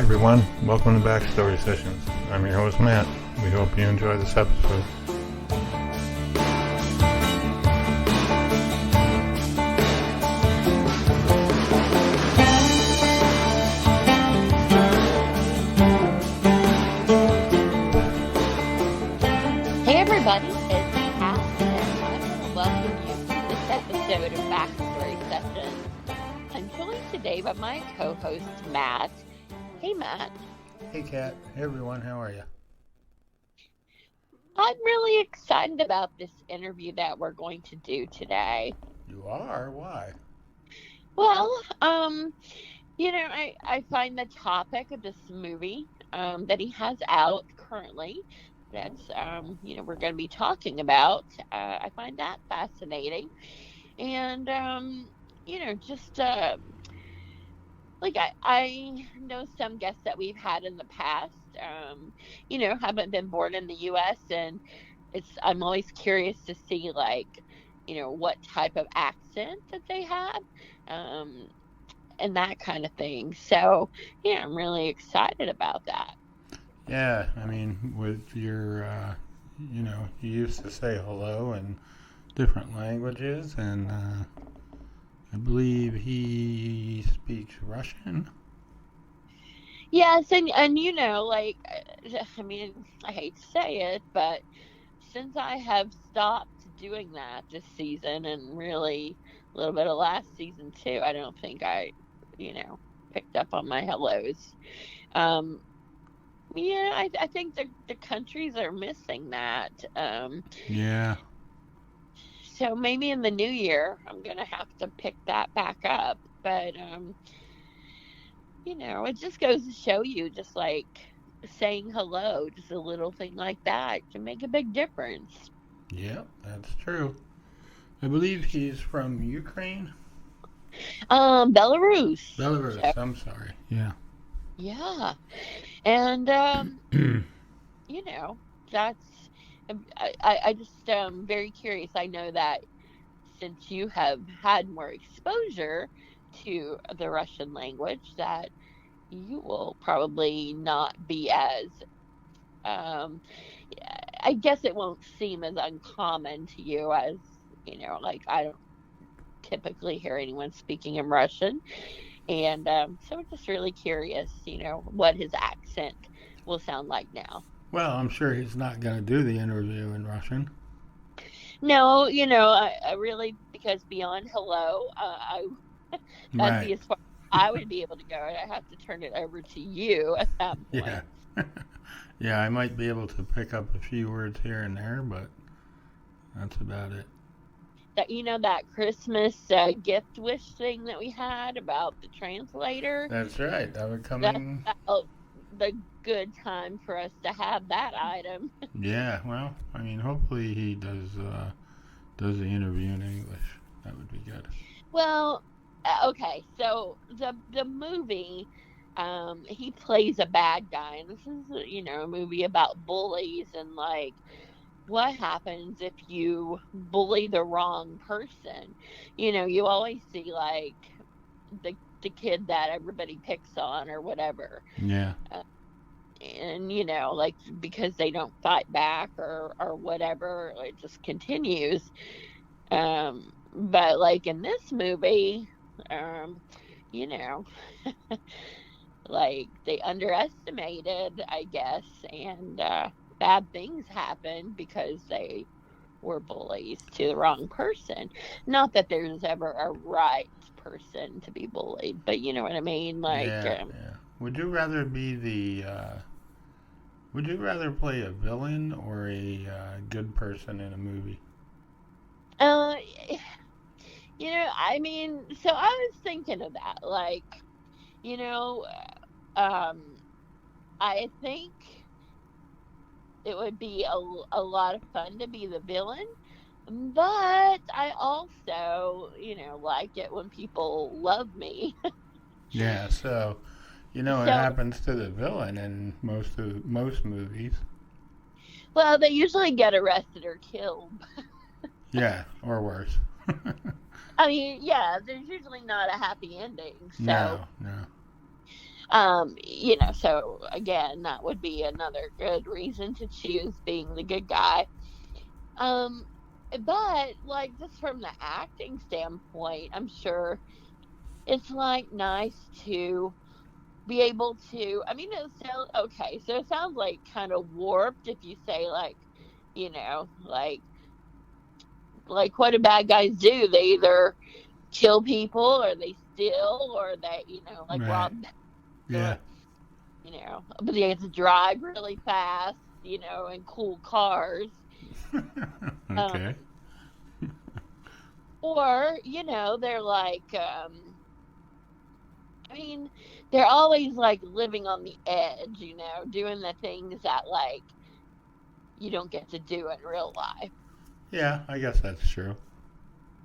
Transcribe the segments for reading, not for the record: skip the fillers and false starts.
everyone, welcome to Backstory Sessions. I'm your host Matt. We hope you enjoy this episode. Hey everybody, it's Kat, and I want to welcome you to this episode of Backstory Sessions. I'm joined today by my co-host Matt. Hey Matt. Hey Kat. Hey everyone, how are you? I'm really excited about this interview that we're going to do today. You are? Why? Well, I find the topic of this movie that he has out currently that's, we're going to be talking about. I find that fascinating. And, I know some guests that we've had in the past, haven't been born in the U.S. and I'm always curious to see what type of accent that they have, and that kind of thing. So, yeah, I'm really excited about that. Yeah, I mean, with your, you used to say hello in different languages, and I believe he speaks Russian. Yes, and I hate to say it, but since I have stopped doing that this season and really a little bit of last season too, I don't think I, picked up on my hellos. I think the countries are missing that. Yeah. So maybe in the new year, I'm going to have to pick that back up. But, it just goes to show you, just like saying hello, just a little thing like that can make a big difference. Yeah, that's true. I believe he's from Ukraine. Belarus. Belarus, So, I'm sorry. Yeah. yeah. And, that's, I just very curious. I know that since you have had more exposure to the Russian language, that you will probably not be as, I guess it won't seem as uncommon to you as, I don't typically hear anyone speaking in Russian. And so I'm just really curious, what his accent will sound like now. Well, I'm sure he's not going to do the interview in Russian. No, I really, because beyond hello, that'd Right. be as far as I would be able to go. I have to turn it over to you at that point. Yeah. Yeah, I might be able to pick up a few words here and there, but that's about it. That Christmas gift wish thing that we had about the translator. That's right. That would come in. That's about the good time for us to have that item. Yeah, well, I mean, hopefully he does the interview in English. That would be good. Well, okay, so the movie, he plays a bad guy, and this is a movie about bullies and what happens if you bully the wrong person. You always see the kid that everybody picks on or whatever. Yeah. And because they don't fight back or whatever, it just continues. But in this movie, they underestimated, I guess, and bad things happened because they were bullies to the wrong person. Not that there's ever a right person to be bullied, but you know what I mean. Yeah. Would you rather be would you rather play a villain or a good person in a movie? So I was thinking of that. I think it would be a lot of fun to be the villain, but I also, like it when people love me. Yeah, so it happens to the villain in most movies. Well, they usually get arrested or killed. Yeah, or worse. I mean, yeah, there's usually not a happy ending. So. No. So again, that would be another good reason to choose being the good guy. Um, but like just from the acting standpoint, I'm sure it's like nice to be able to. I mean, it sounds okay. So it sounds like kind of warped if you say like, like what do bad guys do? They either kill people or they steal or they, like Right. rob banks Yeah. or but they have to drive really fast, in cool cars. Okay. Um, or, they're like, I mean, they're always like living on the edge, doing the things that like you don't get to do in real life. Yeah, I guess that's true.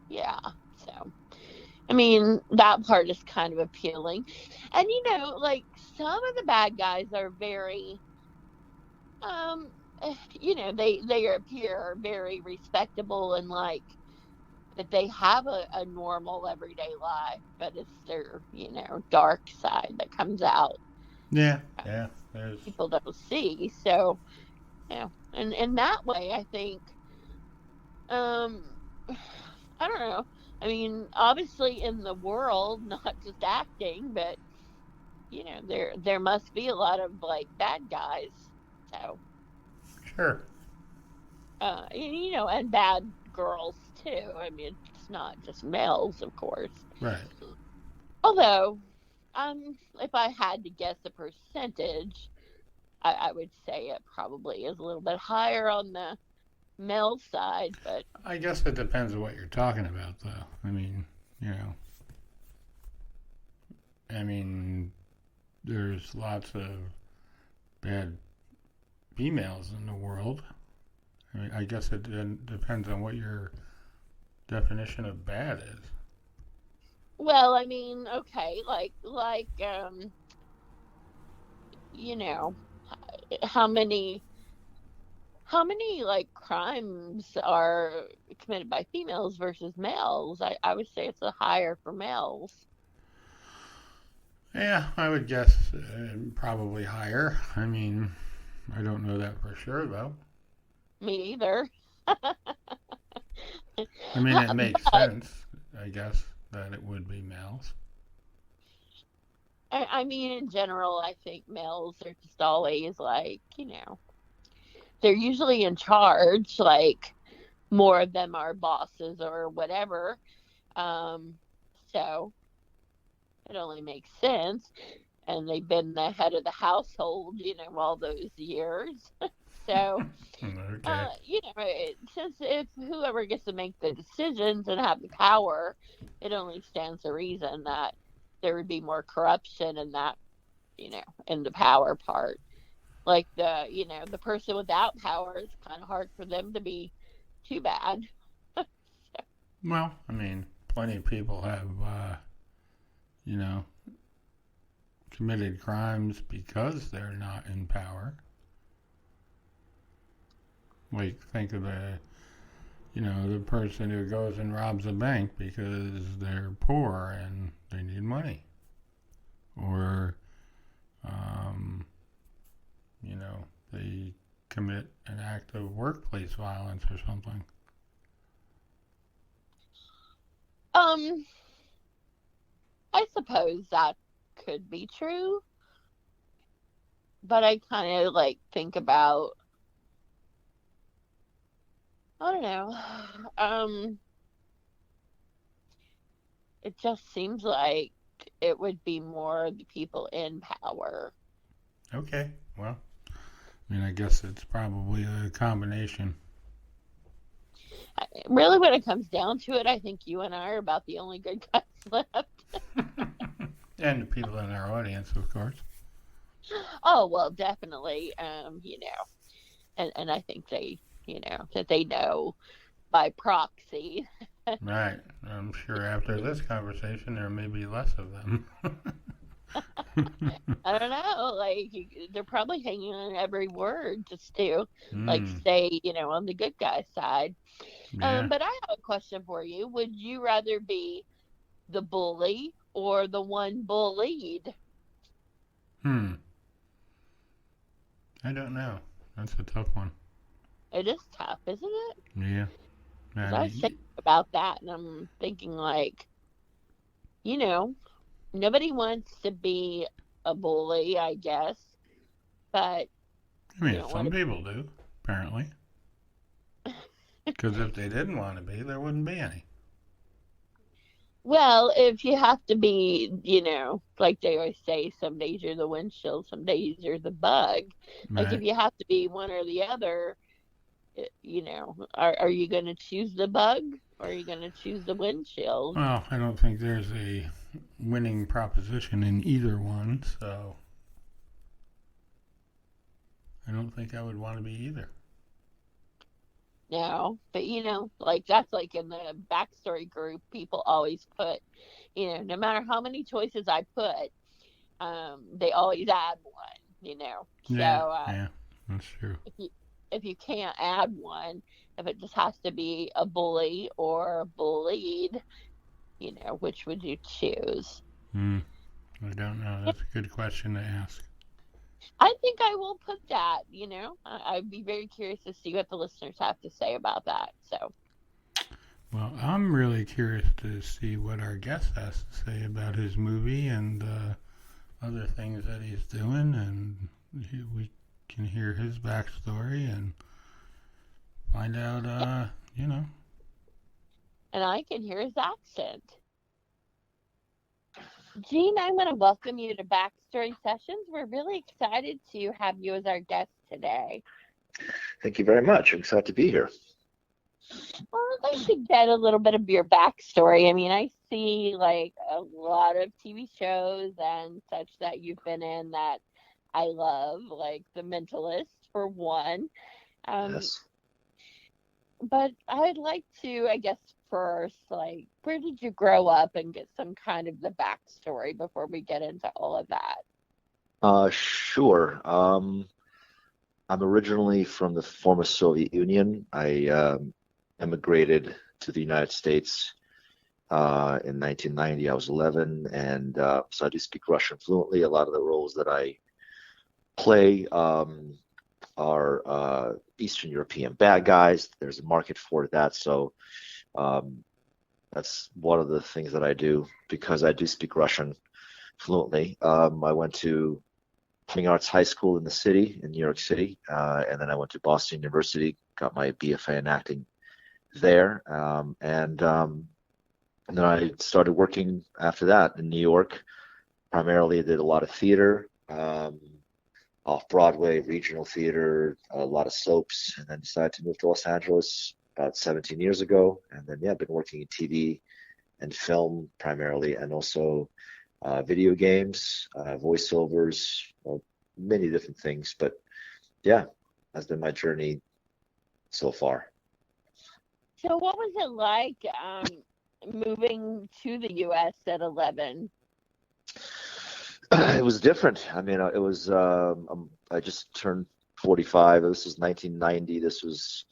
Yeah. So, I mean, that part is kind of appealing. And, like some of the bad guys are very, um, they appear very respectable and like that they have a normal everyday life, but it's their, dark side that comes out. Yeah. Yeah. There's. People don't see. So, and in that way, I think, um, I don't know. I mean, obviously in the world, not just acting, but there must be a lot of like bad guys. So, Sure. and bad girls too. I mean, it's not just males, of course. Right. Although, if I had to guess a percentage, I would say it probably is a little bit higher on the male side, but I guess it depends on what you're talking about, though. I mean, you know, I mean, there's lots of bad females in the world. I mean, I guess it depends on what your definition of bad is. well, I mean, okay, you know, how many like crimes are committed by females versus males? I would say it's a higher for males. Yeah, I would guess probably higher. I mean, I don't know that for sure, though. Me either. I mean, it makes But sense, I guess, that it would be males. I mean, in general, I think males are just always like, they're usually in charge, like more of them are bosses or whatever. Um, so it only makes sense. And they've been the head of the household, all those years. So, Okay. since if whoever gets to make the decisions and have the power, it only stands to reason that there would be more corruption in that, in the power part. Like the person without power, it's kind of hard for them to be too bad. Well, I mean, plenty of people have, you know, committed crimes because they're not in power. Like, think of the person who goes and robs a bank because they're poor and they need money. Or, um, they commit an act of workplace violence or something. Um, I suppose that could be true, but I kind of like think about, I don't know. Um, it just seems like it would be more the people in power. Okay, well, I mean, I guess it's probably a combination. Really, when it comes down to it, I think you and I are about the only good guys left. And the people in our audience, of course. Oh, well, definitely. And I think that they know by proxy. Right. I'm sure after this conversation, there may be less of them. I don't know. Like they're probably hanging on every word just to like Hmm. stay, on the good guy side. Yeah. But I have a question for you. Would you rather be the bully or the one bullied? Hmm. I don't know. That's a tough one. It is tough, isn't it? Yeah. Because I I was mean, thinking about that, and I'm thinking like, you know, nobody wants to be a bully, I guess, but I you mean, don't want some to. people do, apparently. Because if they didn't want to be, there wouldn't be any. Well, if you have to be, like they always say, some days you're the windshield, some days you're the bug. Like if Right. you have to be one or the other, are you going to choose the bug or are you going to choose the windshield? Well, I don't think there's a winning proposition in either one, so I don't think I would want to be either. No, but like that's like in the backstory group, people always put, no matter how many choices I put, they always add one. So Yeah, yeah, that's true. if you can't add one, if it just has to be a bully or bullied, which would you choose? Hmm. I don't know. That's a good question to ask. I think I will put that. I'd be very curious to see what the listeners have to say about that. So Well, I'm really curious to see what our guest has to say about his movie and other things that he's doing, and we can hear his backstory and find out, yeah, you know. and I can hear his accent. Gene, I'm going to welcome you to Backstory Sessions. We're really excited to have you as our guest today. Thank you very much. I'm excited to be here. Well, I'd like to get a little bit of your backstory. I mean, I see like a lot of TV shows and such that you've been in that I love, like The Mentalist for one. Um, Yes. but I'd like to, I guess, first, like, where did you grow up and get some kind of the backstory before we get into all of that? Sure. I'm originally from the former Soviet Union. I emigrated to the United States in 1990. I was 11, and so I do speak Russian fluently. A lot of the roles that I play are Eastern European bad guys. There's a market for that, so um, that's one of the things that I do because I do speak Russian fluently. I went to Performing Arts High School in the city, in New York City, and then I went to Boston University, got my BFA in acting there, and then I started working after that in New York. Primarily, did a lot of theater, off Broadway, regional theater, a lot of soaps, and then decided to move to Los Angeles about 17 years ago. And then, yeah, I've been working in TV and film primarily, and also video games, voiceovers, well, many different things. But yeah, that's been my journey so far. So, what was it like moving to the U.S. at 11? It was different. I mean, it was, I just turned 45. This was 1990. This was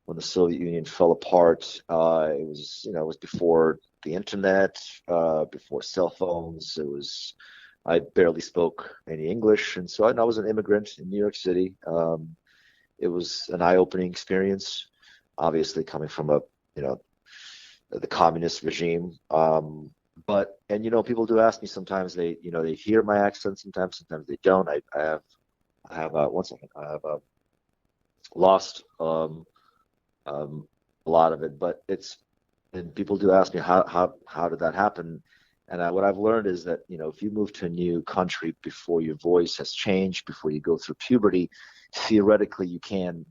when the Soviet Union fell apart. It was before the internet, before cell phones. I barely spoke any English, and so I was an immigrant in New York City. It was an eye-opening experience, obviously coming from you know, the communist regime. And people do ask me sometimes. They hear my accent sometimes they don't. I have one second. I have lost a lot of it, but and people do ask me how did that happen? And what I've learned is that if you move to a new country before your voice has changed, before you go through puberty, theoretically you can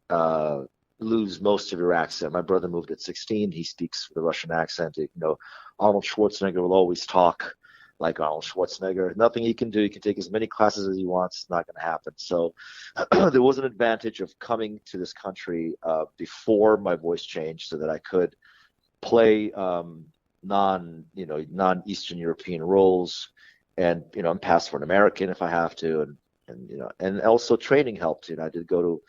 lose most of your accent. My brother moved at 16. He speaks with a Russian accent. Arnold Schwarzenegger will always talk like Arnold Schwarzenegger. Nothing he can do. He can take as many classes as he wants. It's not going to happen. So there was an advantage of coming to this country before my voice changed, so that I could play non-Eastern European roles, and I'm passport American if I have to, and also training helped. I did go to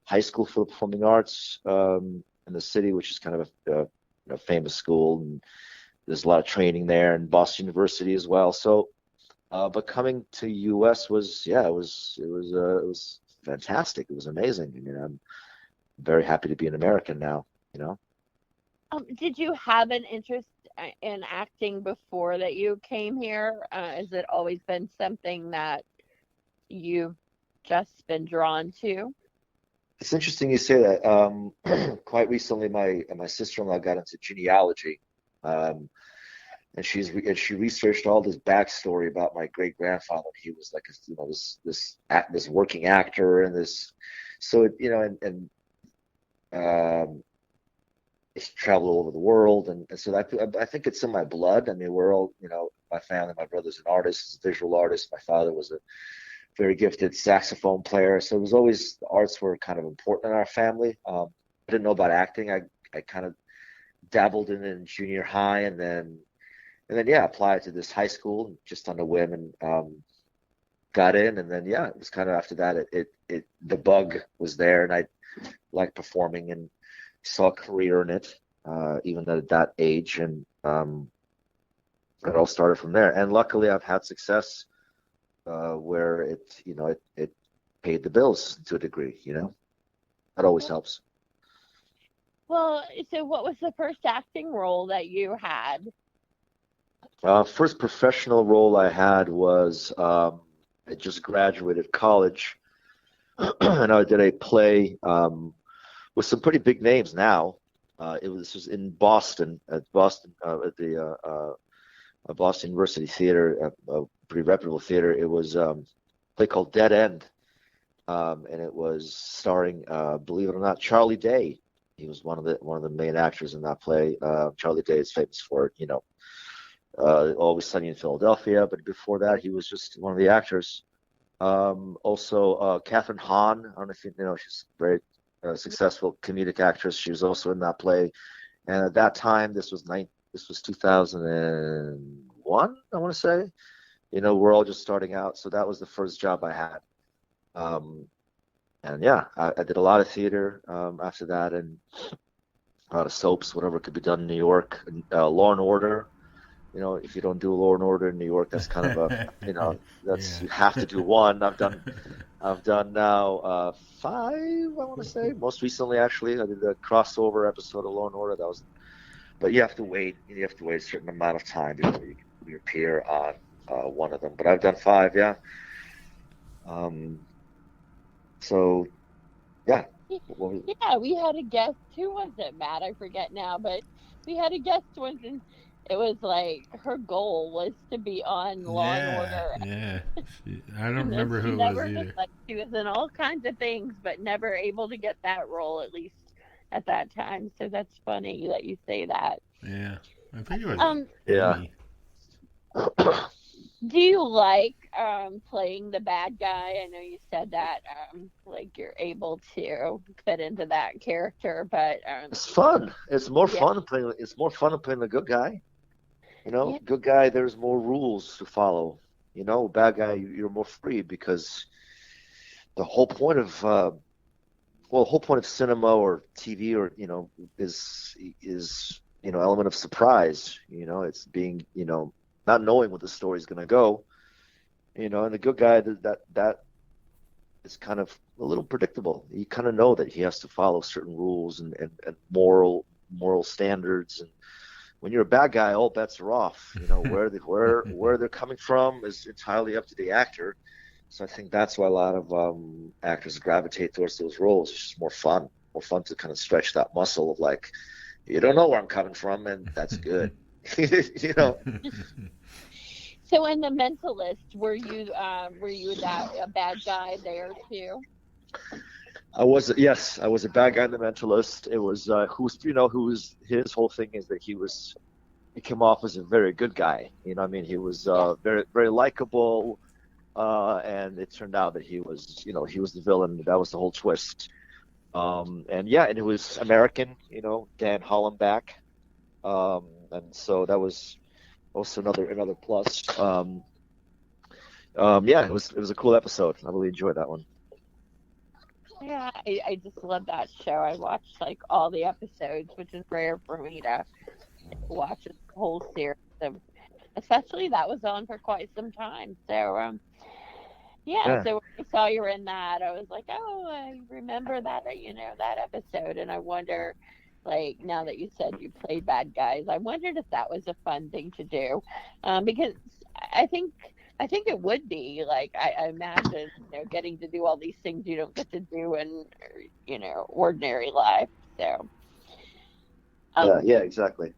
high school for performing arts in the city, which is kind of a famous school, and there's a lot of training there, and Boston University as well. So But coming to U.S. was, yeah, it was fantastic. It was amazing. I mean, I'm very happy to be an American now, you know. Did you have an interest in acting before that you came here? Has it always been something that you've just been drawn to? It's interesting you say that. Quite recently, my sister-in-law got into genealogy, um, and she researched all this backstory about my great grandfather. He was like, you know, this working actor, and this, so it, you know, um, he's traveled all over the world, and so I think it's in my blood. I mean, we're all, you know, my family, my brother's an artist, a visual artist. My father was a very gifted saxophone player. So it was always, the arts were kind of important in our family. I didn't know about acting. I kind of dabbled in junior high, and then yeah, applied to this high school just on a whim, and got in, and then yeah, it was kind of after that it the bug was there, and I liked performing and saw a career in it, even at that age, and it all started from there. And luckily, I've had success where it paid the bills to a degree. You know, that always helps. Well, so what was the first acting role that you had? First professional role I had was I just graduated college, and I did a play with some pretty big names now. This was in Boston, at the Boston University Theater, a pretty reputable theater. It was a play called Dead End, and it was starring, believe it or not, Charlie Day. He was one of the main actors in that play. Charlie Day is famous for, you know, Always Sunny in Philadelphia, but before that, he was just one of the actors. Also, Catherine Hahn. I don't know if you know, she's a very successful comedic actress. She was also in that play, and at that time, this was 2001, I want to say. You know, we're all just starting out, so that was the first job I had. Um, and yeah, I did a lot of theater after that, and a lot of soaps, whatever could be done in New York. Law and Order. You know, if you don't do Law and Order in New York, that's kind of a, you know, that's, Yeah. you have to do one. I've done now five, I want to say. Most recently, actually, I did a crossover episode of Law and Order. That was, but you have to wait. You have to wait a certain amount of time before you appear on one of them. But I've done five, yeah. Um, so yeah. What was, Yeah, we had a guest. Who was it, Matt? I forget now, but we had a guest once, and it was like her goal was to be on Law and Yeah, Order, yeah. I don't and then remember she who it was never did. either. Like she was in all kinds of things, but never able to get that role, at least at that time. So that's funny that you say that. Yeah, I think it was Um, yeah. Amy. do you like playing the bad guy? I know you said that like you're able to fit into that character, but It's fun. It's more yeah, fun playing. It's more fun than playing the good guy. You know, yeah, good guy, there's more rules to follow. You know, bad guy, you're more free because the whole point of the whole point of cinema or TV, or you know, is you know, element of surprise. You know, it's being, you know, not knowing what the story's going to go. You know, and the good guy, that is kind of a little predictable. You kind of know that he has to follow certain rules and moral standards. And when you're a bad guy, all bets are off. You know, where they're coming from is entirely up to the actor. So I think that's why a lot of actors gravitate towards those roles. It's just more fun to kind of stretch that muscle of like, you don't know where I'm coming from, and that's good. You know, so in The Mentalist, were you that a bad guy there too? I was a bad guy in The Mentalist. It was who was his whole thing is that he came off as a very good guy. You know, what I mean, he was Yeah. very very likable, and it turned out that he was the villain. That was the whole twist. And yeah, and it was American, you know, Dan Hollenbach, and so that was also another plus. Yeah, it was a cool episode. I really enjoyed that one. Yeah, I just love that show. I watched like all the episodes, which is rare for me to watch a whole series of. especially that was on for quite some time. So yeah, Yeah. so when I saw you were in that, I was like, oh, I remember that, that episode. And I wonder, like, now that you said you played bad guys, I wondered if that was a fun thing to do. Because I think, I think it would be. Like, I imagine, getting to do all these things you don't get to do in, ordinary life. So, Yeah, um, yeah, exactly.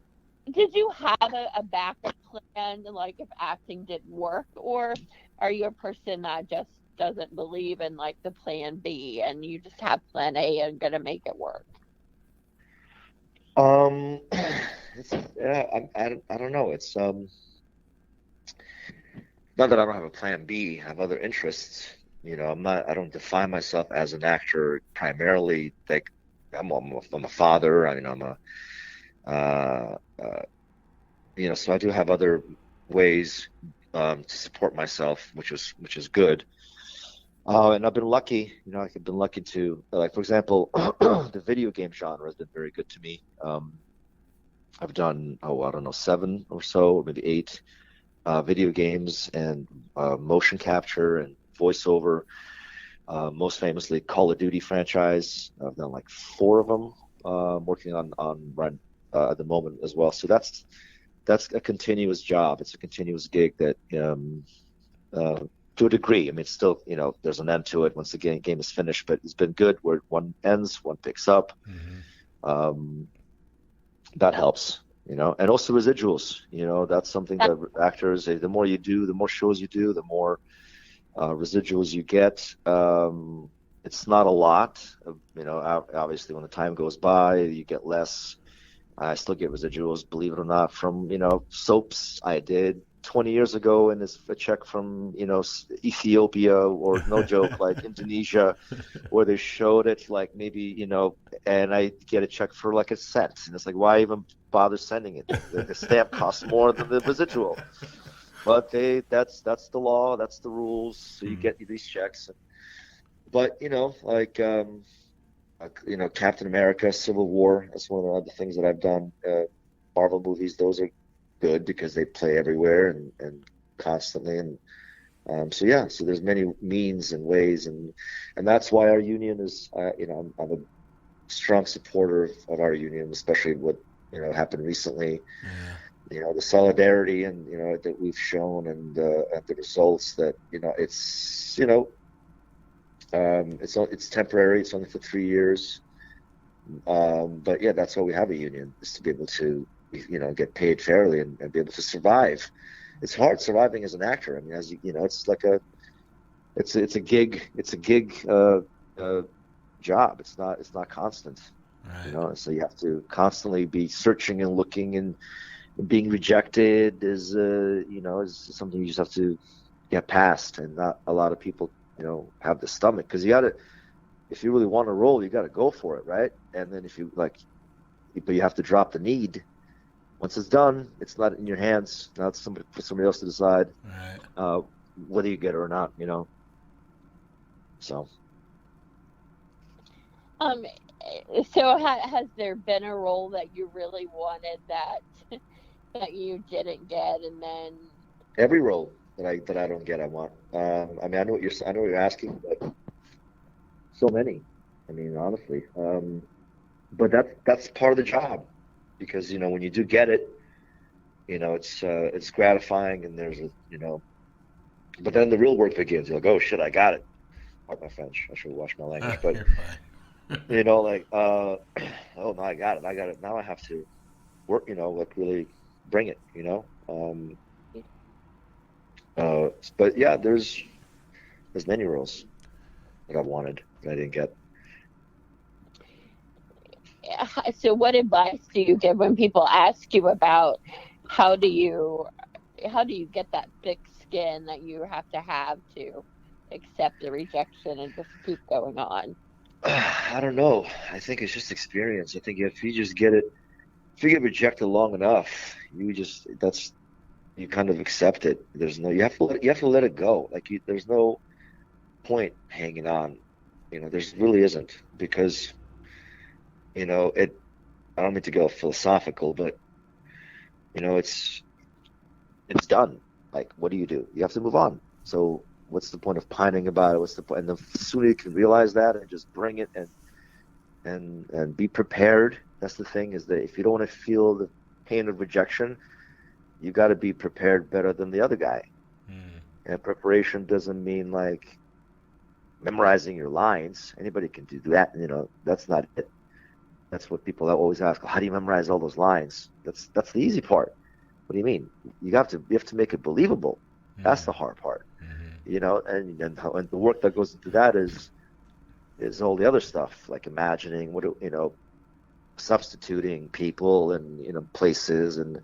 did you have a backup plan, like if acting didn't work, or are you a person that just doesn't believe in like the plan B and you just have plan A and gonna make it work? Um, it's yeah, I don't know. It's not that I don't have a plan B. I have other interests. I don't define myself as an actor primarily. Like I'm a father. I'm a uh, uh, so I do have other ways to support myself, which is good. And I've been lucky. I've been lucky to, like, for example, the video game genre has been very good to me. I've done, I don't know, seven or so, or maybe eight video games and motion capture and voiceover. Most famously, Call of Duty franchise. I've done like four of them. Working on right at the moment as well. So that's a continuous job. It's a continuous gig that, uh, to a degree. I mean, it's still, there's an end to it once the game is finished, but it's been good where one ends, one picks up. Um, that helps, and also residuals. That's something That, that actors, the more you do, the more shows you do, the more residuals you get. It's not a lot. Obviously, when the time goes by, you get less. I still get residuals, believe it or not, from soaps I did 20 years ago, and it's a check from Ethiopia, or no joke, like Indonesia, where they showed it like maybe and I get a check for like a cent, and it's like, why even bother sending it? The stamp costs more than the residual, but that's the law, that's the rules, so you get these checks. But like Captain America, Civil War. That's one of the other things that I've done. Marvel movies, those are good because they play everywhere and constantly. And so yeah, so there's many means and ways, and that's why our union is. I'm a strong supporter of our union, especially what happened recently. The solidarity and that we've shown, and the results that it's temporary. It's only for 3 years. But yeah, that's why we have a union, is to be able to, get paid fairly and be able to survive. It's hard surviving as an actor. I mean, as it's like it's a gig, job. It's not constant, Right. So you have to constantly be searching and looking, and being rejected is something you just have to get past. And not a lot of people, have the stomach, because if you really want a role, you got to go for it, right? And then if you like, but you have to drop the need. Once it's done, it's not in your hands. Now it's for somebody else to decide Right. uh, whether you get it or not. So um, so has there been a role that you really wanted that you didn't get, and then every role that I don't get, I want. I mean, I know what you're asking, but so many. I mean, honestly, but that's part of the job, because when you do get it, it's gratifying, and there's but then the real work begins. You're like, oh shit, I got it. Pardon my French. I should watch my language, but You're fine. like, oh no, I got it. I got it. Now I have to work. Like, really bring it. Uh, but yeah, there's many roles that I wanted that I didn't get. so what advice do you give when people ask you about how do you how do you get that thick skin that you have to accept the rejection and just keep going on? I don't know. I think it's just experience. I think if you get rejected long enough, you kind of accept it. You have to let it go. Like, there's no point hanging on. There's really isn't, because it. I don't mean to go philosophical, but it's it's done. Like, what do? You have to move on. So what's the point of pining about it? What's the point? And the sooner you can realize that and just bring it and be prepared. That's the thing, is that if you don't want to feel the pain of rejection, you got to be prepared better than the other guy. And preparation doesn't mean like memorizing your lines. Anybody can do that. That's not it. That's what people always ask. How do you memorize all those lines? That's the easy part. What do you mean? You have to make it believable. That's the hard part. And the work that goes into that is all the other stuff, like imagining substituting people and places and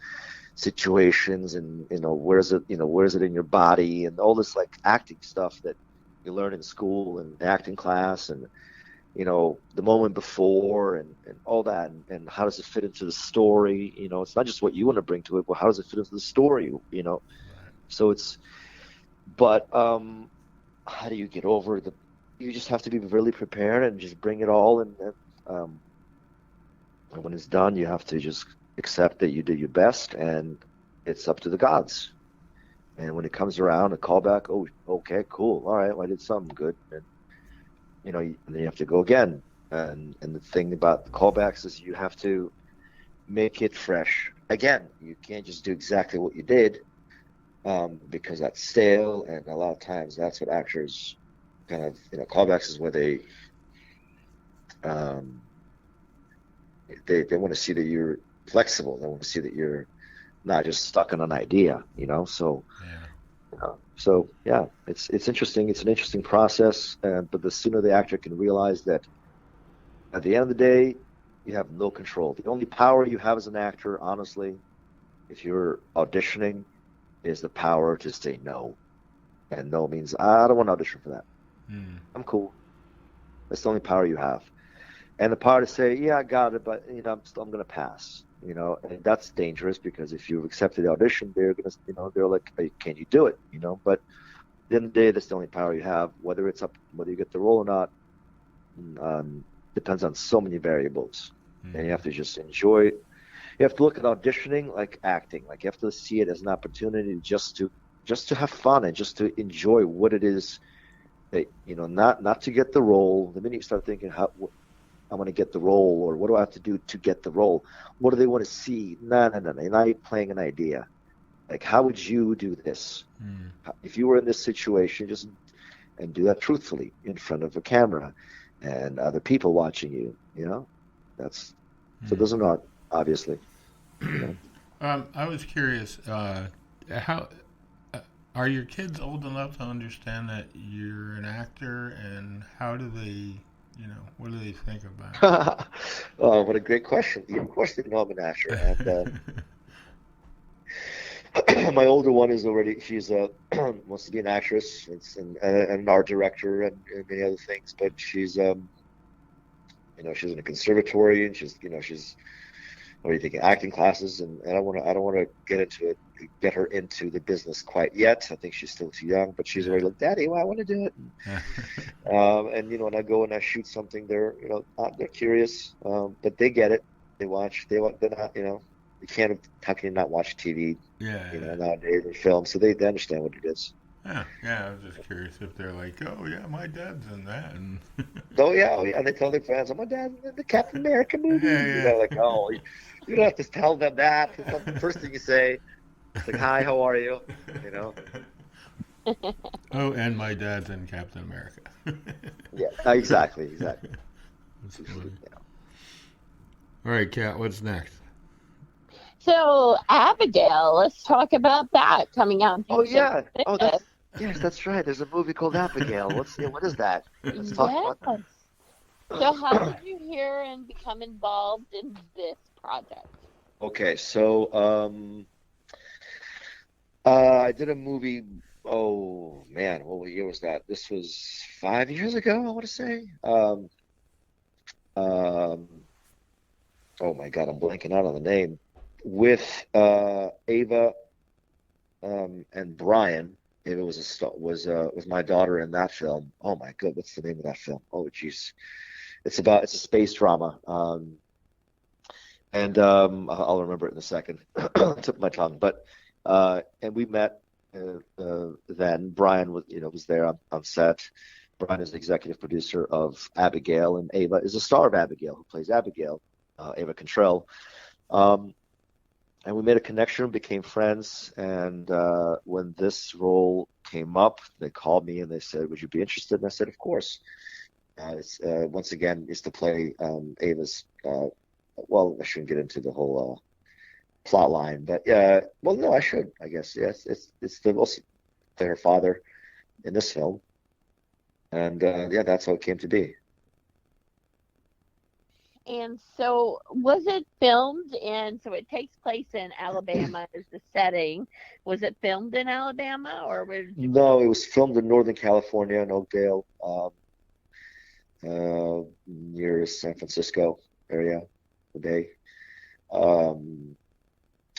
situations, and where's it in your body, and all this like acting stuff that you learn in school and acting class, and the moment before and all that, and how does it fit into the story. It's not just what you want to bring to it, but how does it fit into the story. Right. So but how do you get over you just have to be really prepared and just bring it all, and when it's done, you have to just accept that you did your best, and it's up to the gods. And when it comes around, a callback, oh, okay, cool, all right, well, I did something good, and and then you have to go again. And the thing about the callbacks is you have to make it fresh. Again, you can't just do exactly what you did, because that's stale, and a lot of times that's what actors kind of, callbacks is where they want to see that you're flexible. They want to see that you're not just stuck on an idea, So, it's interesting. It's an interesting process, but the sooner the actor can realize that, at the end of the day, you have no control. The only power you have as an actor, honestly, if you're auditioning, is the power to say no. And no means, I don't want to audition for that. I'm cool. That's the only power you have. And the power to say, yeah, I got it, but I'm going to pass. And that's dangerous, because if you've accepted the audition, they're going to, they're like, hey, can you do it? But at the end of the day, that's the only power you have. Whether you get the role or not, depends on so many variables. And you have to just enjoy it. You have to look at auditioning like acting. Like, you have to see it as an opportunity just to have fun and just to enjoy what it is that, not to get the role. The minute you start thinking, I want to get the role, or what do I have to do to get the role? What do they want to see? No. Now you're playing an idea. Like, how would you do this? If you were in this situation, and do that truthfully in front of a camera and other people watching you, so those are not, obviously. I was curious, how are your kids old enough to understand that you're an actor, and how do they, what do they think about it? Oh, what a great question. Of course they know I'm an actor. And my older one she's wants to be an actress, and an art director, and many other things, but she's she's in a conservatory, and she's already taking acting classes, and I don't want to get her into the business quite yet. I think she's still too young, but she's already like, Daddy, well, I want to do it. And when I go and I shoot something, they're curious, but they get it. They watch. They're not, you can't. How can you not watch TV? Nowadays, or film, so they understand what it is. Yeah, I was just curious if they're like, oh yeah, my dad's in that, and Oh yeah, and they tell their friends, "Oh, my dad's in the Captain America movie." Yeah. Like, oh, you don't have to tell them that. It's not the first thing you say. It's like, "Hi, how are you?" Oh, and my dad's in Captain America. Yeah, exactly. That's funny. All right, Kat, what's next? So, Abigail, let's talk about that coming out. Oh yeah. Oh, that's right. There's a movie called Abigail. What is that? Let's talk about that. So, how did you hear and become involved in this project? Okay, so I did a movie. Oh man, what year was that? This was 5 years ago, I want to say. Oh my God, I'm blanking out on the name. With Ava and Brian. Ava was my daughter in that film. Oh my God, what's the name of that film? Oh jeez, it's a space drama. And I'll remember it in a second. Tip of my tongue, but And we met then. Brian was there on set. Brian is the executive producer of Abigail, and Ava is the star of Abigail, who plays Abigail, Ava Contrell. And we made a connection, became friends. And when this role came up, they called me and they said, "Would you be interested?" And I said, "Of course." Once again, is to play Ava's. Well, I shouldn't get into the whole plot line, but well, no, I should, I guess. Yes, it's the most her father in this film, and yeah, that's how it came to be. And so, was it filmed in? So it takes place in Alabama as the setting. Was it filmed in Alabama, or was you? No, it was filmed in Northern California in Oakdale, near San Francisco area, the Bay.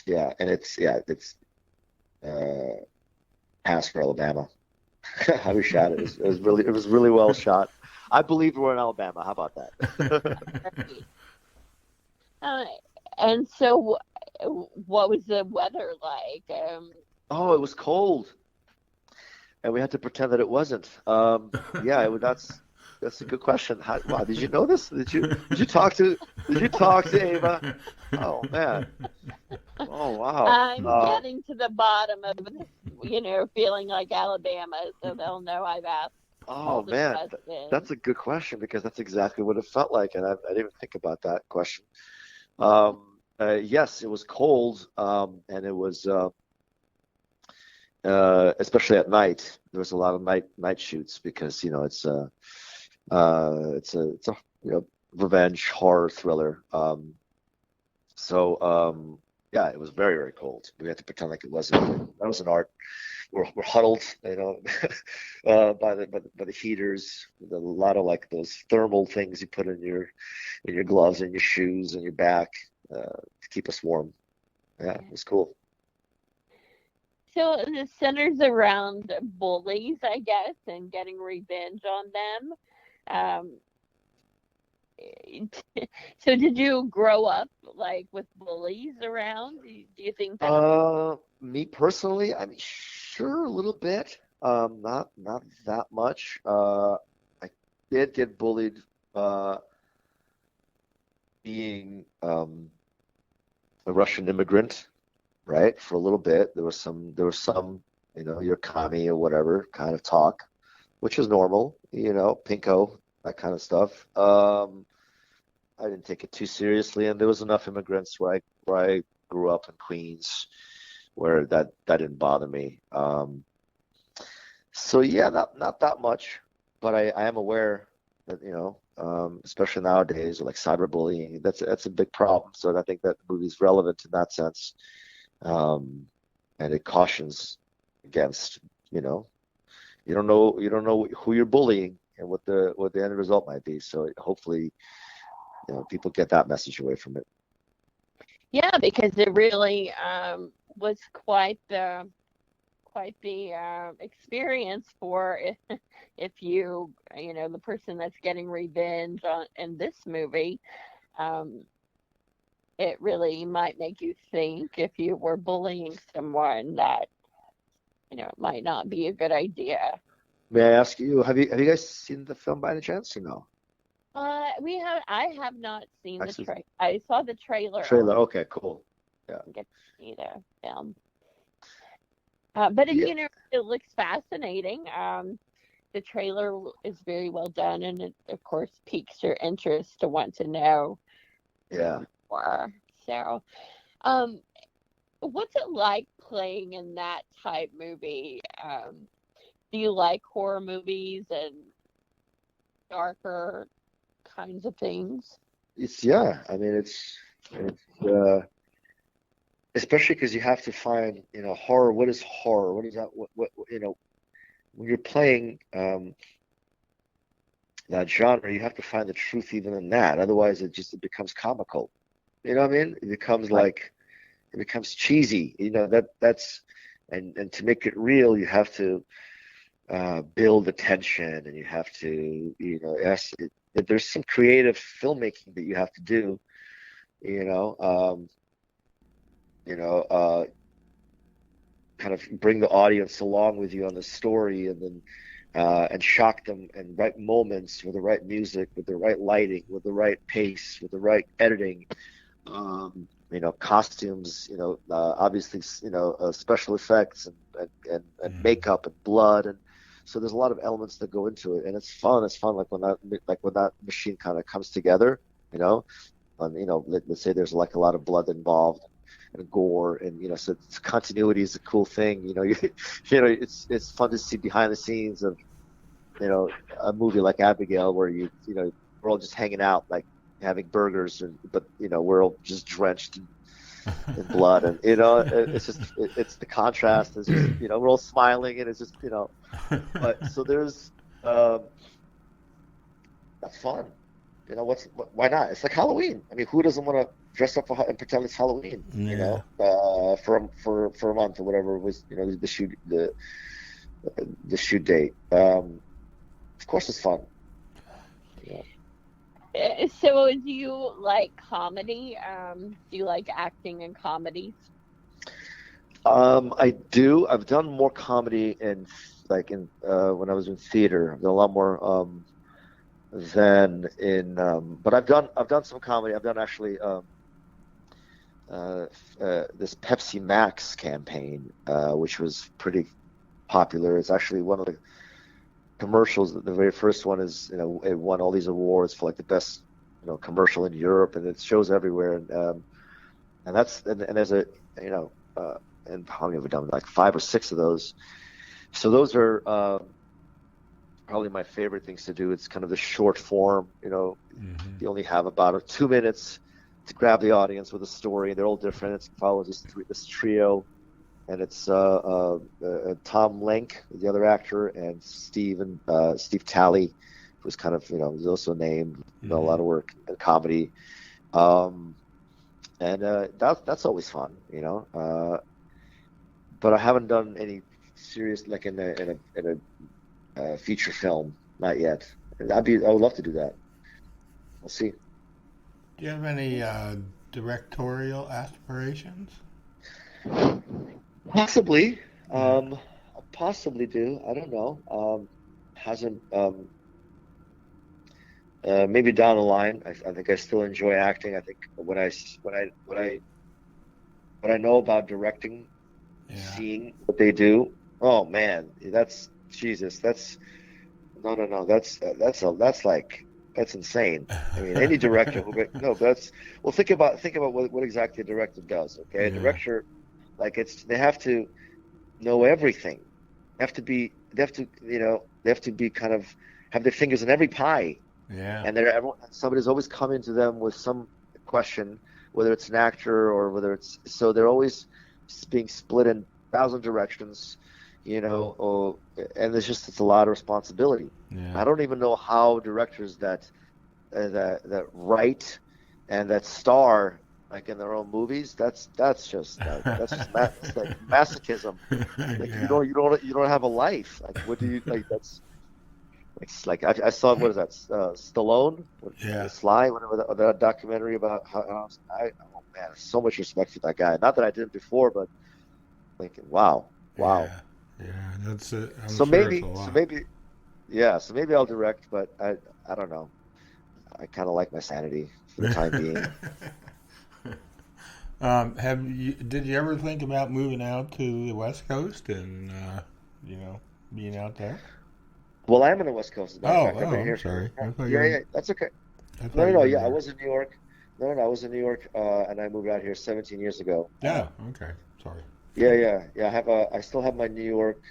Yeah, and it's Hasker, Alabama. How we shot it. It was really well shot. I believe we're in Alabama. How about that? Uh, and so, what was the weather like? Oh, it was cold, and we had to pretend that it wasn't. Yeah, that's a good question. Wow, did you know this? Did you talk to Ava? Oh man. Oh wow. I'm getting to the bottom of this, feeling like Alabama, so they'll know I've asked all Oh the man, questions. that's a good question because that's exactly what it felt like, and I didn't even think about that question. Yes, it was cold, and it was especially at night. There was a lot of night shoots because it's a revenge horror thriller. So yeah, it was very very cold. We had to pretend like it wasn't. That was an art. We're huddled, by the heaters. With a lot of like those thermal things you put in your gloves and your shoes and your back to keep us warm. Yeah, it was cool. So it centers around bullies, I guess, and getting revenge on them. Um, so did you grow up like with bullies around? Do you think that? Me personally, I mean, sure, a little bit. Not that much. I did get bullied uh, being a Russian immigrant, right? For a little bit, there was some, your commie or whatever kind of talk, which is normal, pinko, that kind of stuff. I didn't take it too seriously, and there was enough immigrants where I grew up in Queens where that didn't bother me. So yeah, not that much, but I am aware that especially nowadays, like cyberbullying, that's a big problem. So I think that the movie's relevant in that sense, um, and it cautions against, you know, you don't know who you're bullying and what the end result might be. So hopefully, people get that message away from it. Yeah, because it really was quite the experience for if the person that's getting revenge on in this movie. Um, it really might make you think if you were bullying someone that it might not be a good idea. May I ask you, have you guys seen the film by any chance or no? I have not seen the Actually, trailer. I saw the trailer trailer. only. Okay, cool. Yeah. Didn't get to see the film. But Yeah. it looks fascinating. The trailer is very well done, and it, of course, piques your interest to want to know, Yeah. more. So, um, what's it like playing in that type movie? Do you like horror movies and darker kinds of things? Yeah. I mean, it's especially because you have to find, horror. What is horror? What is that? What when you're playing that genre, you have to find the truth even in that. Otherwise, it becomes comical. You know what I mean? Right. It becomes cheesy. And to make it real, you have to build the tension, and you have to, there's some creative filmmaking that you have to do. You know, um, you know, uh, kind of bring the audience along with you on the story, and then and shock them in right moments with the right music, with the right lighting, with the right pace, with the right editing. Costumes, obviously, special effects and makeup and blood, and so there's a lot of elements that go into it, and it's fun. It's fun, like when that machine kind of comes together, let's say there's like a lot of blood involved and gore, and so continuity is a cool thing. It's fun to see behind the scenes of a movie like Abigail, where we're all just hanging out, like having burgers, but we're all just drenched in blood, and it's the contrast is just we're all smiling, and it's just but so there's that's fun. Why not? It's like Halloween. I mean, who doesn't want to dress up and pretend it's Halloween? Yeah. For a month or whatever it was. The shoot date. Of course, it's fun. Yeah. So do you like comedy? Do you like acting in comedies? I do. I've done more comedy when I was in theater. I've done a lot more than in. But I've done some comedy. I've done actually this Pepsi Max campaign, which was pretty popular. It's actually one of the commercials. The very first one is, it won all these awards for like the best, commercial in Europe, and it shows everywhere. And there's a, and how many have we done? Like 5 or 6 of those. So those are probably my favorite things to do. It's kind of the short form, You only have about 2 minutes to grab the audience with a story. They're all different. It follows this trio. And it's Tom Lenk, the other actor, and Steve Talley, who's kind of, who's also named, a lot of work in comedy, and that's always fun, But I haven't done any serious, like in a feature film, not yet. I would love to do that. We'll see. Do you have any directorial aspirations? Possibly. Possibly do. I don't know. Hasn't. Maybe down the line. I think I still enjoy acting. I think when I know about directing, seeing what they do. Oh man, that's Jesus. That's no. That's insane. I mean, any director think about what exactly a director does. Okay, a director. Like they have to know everything. They have to be kind of have their fingers in every pie. Yeah. And somebody's always coming to them with some question, whether it's an actor or whether so they're always being split in 1,000 directions, and it's a lot of responsibility. Yeah. I don't even know how directors that write and that star, like in their own movies, that's just like masochism. Like you don't have a life. Like what do you like? That's like I saw, what is that? Stallone, Sly, whatever, that documentary about how oh man, so much respect for that guy. Not that I did it before, but thinking, wow. Yeah, that's it. So maybe I'll direct, but I don't know. I kind of like my sanity for the time being. Did you ever think about moving out to the West Coast and being out there? Well, I'm on the West Coast. I've been here. Sorry. Yeah, that's okay. No. Yeah, I was in New York. No, I was in New York, and I moved out here 17 years ago. Yeah. Okay. Sorry. Yeah. I still have my New York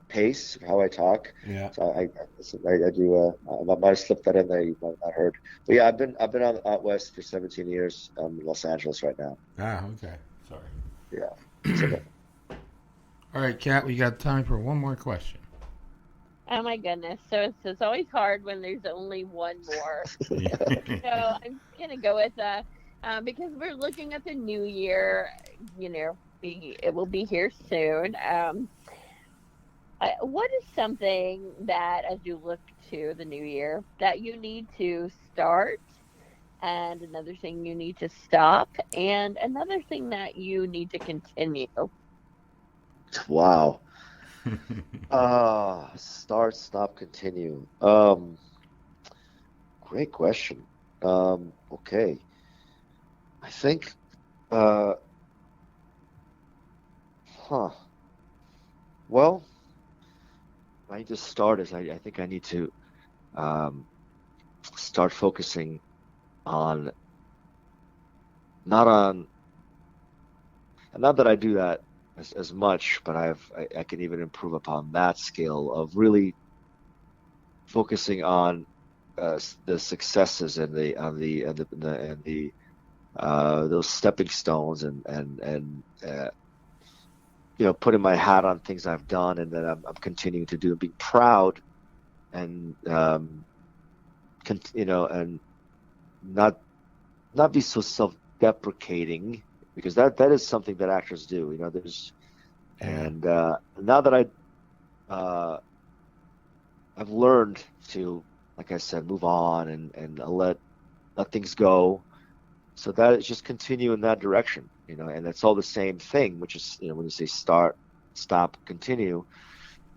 pace of how I talk. Yeah. So I do. I might have slipped that in there. You might not heard. But yeah, I've been out west for 17 years. I'm in Los Angeles right now. Okay. Sorry. Yeah. It's okay. All right, Kat, we got time for one more question. Oh my goodness! So it's always hard when there's only one more. So I'm gonna go with because we're looking at the new year. It will be here soon. What is something that, as you look to the new year, that you need to start, and another thing you need to stop, and another thing that you need to continue? Wow. Start, stop, continue. Great question. Okay. I think, uh, huh. Well, I need to start is I think I need to um, start focusing on not on not that I do that as much, but I can even improve upon that skill of really focusing on the successes and the those stepping stones and putting my hat on things I've done and that I'm continuing to do and being proud and and not not be so self-deprecating because that is something that actors do. There's and now that uh, I've learned to, like I said, move on and let things go. So that is just continue in that direction, and it's all the same thing, which is, when you say start, stop, continue,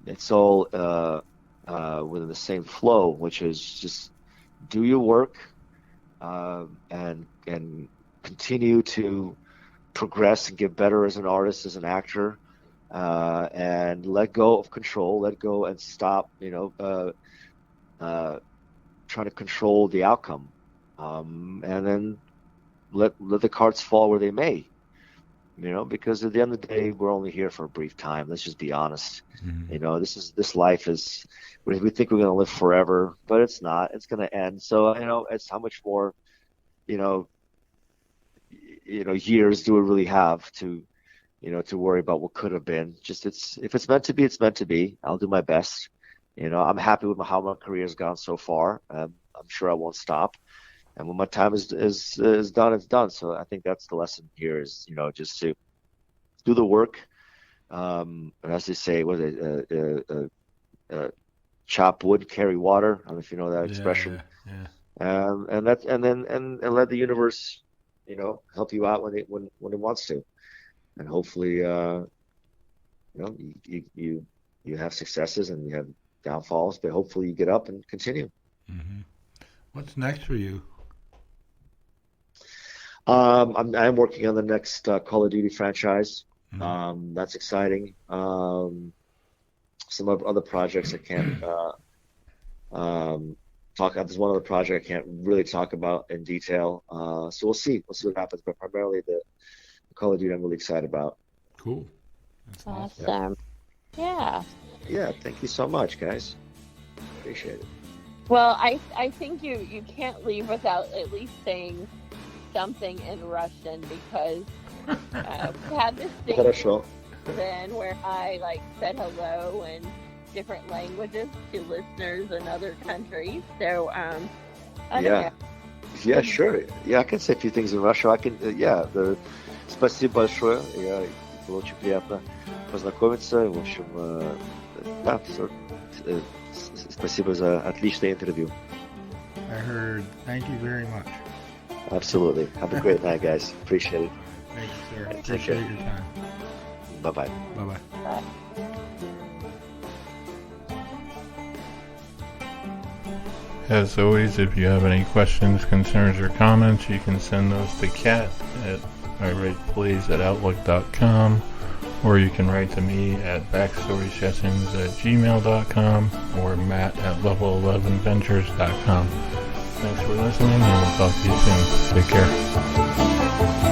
it's all within the same flow, which is just do your work and continue to progress and get better as an artist, as an actor, and let go of control, let go and stop, trying to control the outcome, and then let the cards fall where they may, because at the end of the day, we're only here for a brief time. Let's just be honest. Mm-hmm. This life is, we think we're going to live forever, but it's not. It's going to end. So, it's how much more, years do we really have to, to worry about what could have been. Just if it's meant to be, it's meant to be. I'll do my best. I'm happy with how my career has gone so far. I'm sure I won't stop. And when my time is done, it's done. So I think that's the lesson here is, just to do the work. And as they say, chop wood, carry water. I don't know if you know that expression. Yeah. And let the universe, help you out when it wants to. And hopefully, you have successes and you have downfalls, but hopefully you get up and continue. Mm-hmm. What's next for you? I'm working on the next Call of Duty franchise. Mm-hmm. That's exciting. Some other projects I can't talk about. There's one other project I can't really talk about in detail. So we'll see. We'll see what happens. But primarily the Call of Duty I'm really excited about. Cool. That's nice. Awesome. Yeah. Yeah. Thank you so much, guys. Appreciate it. Well, I think you can't leave without at least saying something in Russian because we had this thing then where I said hello in different languages to listeners in other countries. So I don't know. Yeah, sure. Yeah, I can say a few things in Russian. I can. The спасибо большое. Было очень приятно познакомиться. В общем, да, спасибо за отличное интервью. I heard. Thank you very much. Absolutely. Have a great night, guys. Appreciate it. Thank you, sir. Appreciate your time. Bye-bye. Bye-bye. Bye. As always, if you have any questions, concerns, or comments, you can send those to Kat at iWritePlays@outlook.com, or you can write to me at backstorysessions@gmail.com or matt@level11ventures.com. Thanks for listening, and we'll talk to you soon. Take care.